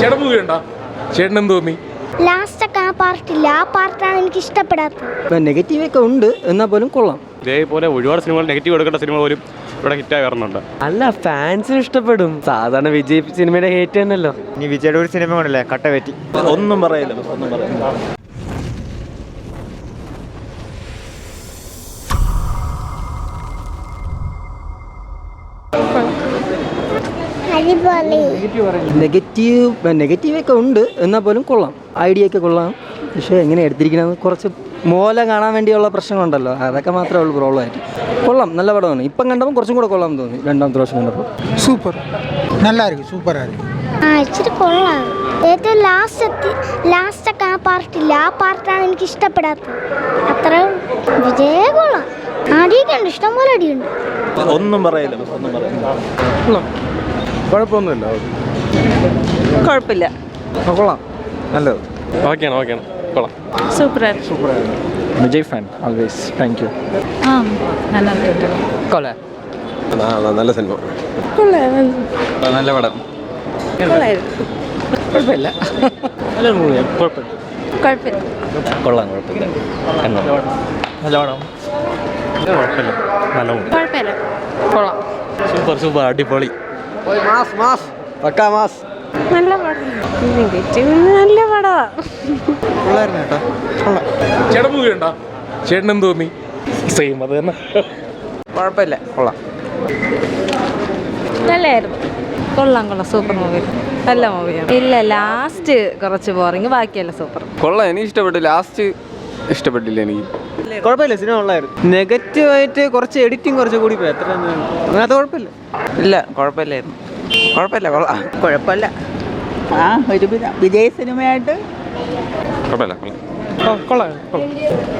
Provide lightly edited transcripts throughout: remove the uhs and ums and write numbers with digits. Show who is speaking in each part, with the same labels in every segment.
Speaker 1: ചേട്ടൻ മൂവി ഉണ്ടോ? ചേട്ടൻ എന്ത് തോന്നി?
Speaker 2: ലാസ്റ്റൊക്കെ ആ പാർട്ടില്ല, ആ പാർട്ടാണ് എനിക്ക് ഇഷ്ടപ്പെടാത്തത്.
Speaker 3: നെഗറ്റീവ് ഒക്കെ ഉണ്ട്, എന്നാൽ പോലും കൊള്ളാം.
Speaker 4: ഇതേപോലെ ഒരുപാട് സിനിമകൾ നെഗറ്റീവ് എടുക്കേണ്ട സിനിമ പോലും ഇവിടെ ഹിറ്റായി വരുന്നുണ്ട്.
Speaker 3: അല്ല, ഫാൻസിന് ഇഷ്ടപ്പെടും. സാധാരണ വിജയ് സിനിമയുടെ ഹേറ്റ് തന്നെയല്ലോ.
Speaker 5: ഇനി വിജയുടെ ഒരു സിനിമ കൊണ്ടല്ലേ കട്ട പറ്റി.
Speaker 4: ഒന്നും പറയില്ല.
Speaker 3: നെഗറ്റീവ് ഒക്കെ ഉണ്ട്, എന്നാൽ പോലും കൊള്ളാം. ഐഡിയ ഒക്കെ കൊള്ളാം. പക്ഷേ എങ്ങനെ എടുത്തിരിക്കുന്നത് കുറച്ച് മോല കാണാൻ വേണ്ടിയുള്ള പ്രശ്നങ്ങളുണ്ടല്ലോ, അതൊക്കെ മാത്രമേ ഉള്ളൂ പ്രോബ്ലം ആയിട്ട്. കൊള്ളാം, നല്ല പടമാണ്. ഇപ്പം കണ്ടപ്പോൾ കുറച്ചും കൂടെ കൊള്ളാമെന്ന് തോന്നി രണ്ടാമത്തെ പ്രാവശ്യം കണ്ടപ്പോൾ.
Speaker 6: സൂപ്പർ, നല്ലായിരിക്കും, സൂപ്പറായിരിക്കും.
Speaker 2: ആ ഇച്ചിരി കൊള്ളാം. ഏറ്റവും ലാസ്റ്റൊക്കെ ആ പാർട്ടില്ല, ആ പാർട്ടാണ് എനിക്ക് ഇഷ്ടപ്പെടാത്തത്. അത്ര വിജയ കൊള്ളാം. അടിയൊക്കെ ഉണ്ട്, ഇഷ്ടംപോലെ അടിയുണ്ട്.
Speaker 4: ഒന്നും പറയില്ല.
Speaker 1: കുഴപ്പമൊന്നുമില്ല.
Speaker 7: കുഴപ്പമില്ല,
Speaker 1: കൊള്ളാം, നല്ലത്. ഓക്കെയാണ് കൊള്ളാം.
Speaker 7: സൂപ്പറായിരുന്നു.
Speaker 1: Vijay fan always. Thank you.
Speaker 3: കൊള്ളാം,
Speaker 4: നല്ല സിനിമ,
Speaker 1: നല്ല പടം.
Speaker 3: കുഴപ്പമില്ല.
Speaker 1: നല്ല മൂവിയാണ്, കുഴപ്പമില്ല.
Speaker 3: കൊള്ളാം, കുഴപ്പമില്ല.
Speaker 1: നല്ല പടം. കുഴപ്പമില്ല, നല്ല മൂവി.
Speaker 7: കൊള്ളാം.
Speaker 1: സൂപ്പർ അടിപൊളി.
Speaker 7: നല്ല പടം. നെഗറ്റീവ് നല്ല പടമാ.
Speaker 6: കൊള്ളായിരുന്നു കേട്ടോ, കൊള്ളാം.
Speaker 1: ചേട്ടൻ മൂവി ഉണ്ടോ? ചേട്ടൻ എന്ത് തോന്നി? സെയിം അത് തന്നെ.
Speaker 3: കുഴപ്പമില്ല, കൊള്ളാം.
Speaker 7: നല്ലായിരുന്നു. കൊള്ളാം, സൂപ്പർ മൂവി, നല്ല മൂവിയാണ്. ഇല്ല, ലാസ്റ്റ് കുറച്ച് ബോറിങ്, ബാക്കിയല്ല സൂപ്പർ.
Speaker 4: കൊള്ളാം, എനിക്ക് ഇഷ്ടപ്പെട്ടു. ലാസ്റ്റ് ഇഷ്ടപ്പെട്ടില്ല എനിക്ക്.
Speaker 3: കുഴപ്പമില്ല, സിനിമ കൊള്ളായിരുന്നു. നെഗറ്റീവായിട്ട് കുറച്ച് എഡിറ്റിംഗ് കുറച്ച് കൂടി പോയി, അത്ര അത് കുഴപ്പമില്ല.
Speaker 8: ഇല്ല, കുഴപ്പമില്ലായിരുന്നു. കുഴപ്പമില്ല, കൊള്ളാം.
Speaker 3: കുഴപ്പമില്ല.
Speaker 8: ഒരു വിജയ് സിനിമയായിട്ട്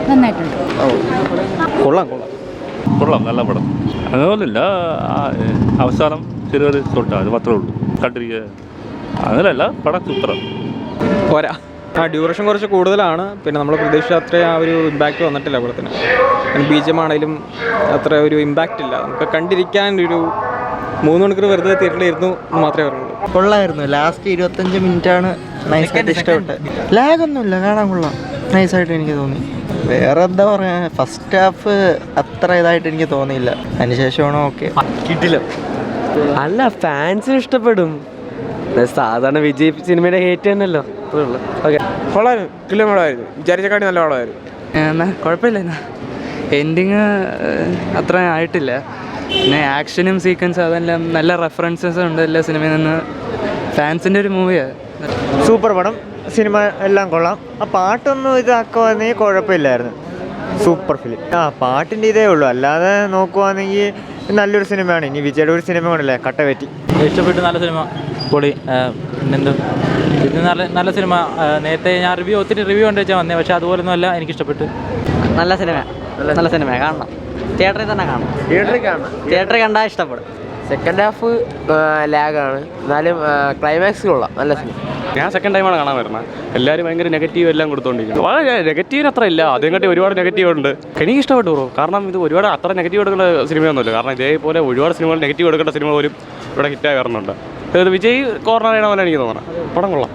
Speaker 7: നന്നായിട്ടുണ്ട്.
Speaker 4: കൊള്ളാം, നല്ല പടം. അങ്ങനെയൊന്നുമില്ല, അവസാനം ചെറിയൊരു തൊട്ടാണ്, അത് മാത്രമേ ഉള്ളൂ. കണ്ടിരിക്കുക അങ്ങനെയല്ല, പടം സൂപ്പറാണ്.
Speaker 9: പോരാ. ഡ്യൂറേഷൻ കുറച്ച് കൂടുതലാണ്. പിന്നെ നമ്മൾ പ്രതീക്ഷിച്ച അത്ര ആ ഒരു ഇമ്പാക്റ്റ് വന്നിട്ടില്ല പടത്തിന്. BGM ആണെങ്കിലും അത്ര ഒരു ഇമ്പാക്റ്റ് ഇല്ല. നമുക്ക് കണ്ടിരിക്കാൻ ഒരു 3 മണിക്കൂർ വെറുതെ തിയേറ്ററിലിരുന്നു എന്ന് മാത്രമേ പറയുള്ളൂ.
Speaker 6: കൊള്ളായിരുന്നു. ലാസ്റ്റ് 25 മിനിറ്റാണ് നൈസായിട്ട് ഇഷ്ടപ്പെട്ടത്. ലാഗൊന്നുമില്ല, കാണാൻ കൊള്ളാം, നൈസായിട്ട് എനിക്ക് തോന്നി. വേറെ എന്താ പറയാ, ഫസ്റ്റ് ഹാഫ് അത്ര ഇതായിട്ട് എനിക്ക് തോന്നിയില്ല. അതിനുശേഷമാണ് ഓക്കെ കിട്ടില്ല.
Speaker 3: അല്ല, ഫാൻസിന് ഇഷ്ടപ്പെടും. സാധാരണ വിജയ് സിനിമയുടെ ഹേറ്റ് തന്നെയല്ലോ. ഓക്കെ,
Speaker 9: കൊള്ളായിരുന്നു. കിലോ പടമായിരുന്നു. വിചാരിച്ചക്കാട്ടി നല്ല പടമായിരുന്നു.
Speaker 10: കുഴപ്പമില്ല. എൻഡിങ് അത്ര ആയിട്ടില്ല. പിന്നെ ആക്ഷനും സീക്വൻസും അതെല്ലാം നല്ല റെഫറൻസസ് ഉണ്ട് എല്ലാ സിനിമയിൽ നിന്ന്. ഫാൻസിൻ്റെ ഒരു മൂവിയാണ്.
Speaker 5: സൂപ്പർ പടം, സിനിമ എല്ലാം കൊള്ളാം. ആ പാട്ടൊന്നും ഇതാക്കുവാണെങ്കിൽ കുഴപ്പമില്ലായിരുന്നു. Super film. പാട്ടിൻ്റെ ഇതേ ഉള്ളൂ, അല്ലാതെ നോക്കുവാണെങ്കിൽ നല്ലൊരു സിനിമയാണ്. ഇനി വിജയുടെ ഒരു സിനിമ കൊണ്ടല്ലേ കട്ട പറ്റി.
Speaker 11: ഇഷ്ടപ്പെട്ടു, നല്ല സിനിമ, പൊളി. പിന്നെന്ത്, ഇത് നല്ല സിനിമ. നേരത്തെ ഞാൻ ഒത്തിരി റിവ്യൂ കണ്ടു വെച്ചാൽ വന്നേ, പക്ഷേ അതുപോലൊന്നും അല്ല, എനിക്കിഷ്ടപ്പെട്ടു.
Speaker 3: നല്ല സിനിമ കാണണം. തിയേറ്ററിൽ തന്നെ കാണണം. തിയേറ്ററിൽ കണ്ടാൽ ഇഷ്ടപ്പെടും.
Speaker 8: സെക്കൻഡ് ഹാഫ് ലാഗാണ്, എന്നാലും ക്ലൈമാക്സ് കൊള്ളാം, നല്ല സിനിമ.
Speaker 4: ഞാൻ സെക്കൻഡ് ടൈമാണ് കാണാൻ വരുന്നത്. എല്ലാവരും ഭയങ്കര നെഗറ്റീവ് എല്ലാം കൊടുത്തോണ്ടിരിക്കുന്നു. വളരെ നെഗറ്റീവിന് അത്ര ഇല്ല, അതും ഒരുപാട് നെഗറ്റീവ് ഉണ്ട്. എനിക്ക് ഇഷ്ടപ്പെട്ടു ബ്രോ. കാരണം ഇത് ഒരുപാട് അത്ര നെഗറ്റീവ് എടുക്കേണ്ട സിനിമയൊന്നുമില്ല. കാരണം ഇതേപോലെ ഒരുപാട് സിനിമകൾ നെഗറ്റീവ് എടുക്കേണ്ട സിനിമ പോലും ഇവിടെ ഹിറ്റായി വരുന്നുണ്ട്. ഇത് വിജയ് കോർണർ ചെയ്യണമെന്നാണ് എനിക്ക് തോന്നുന്നത്. പടം കൊള്ളാം.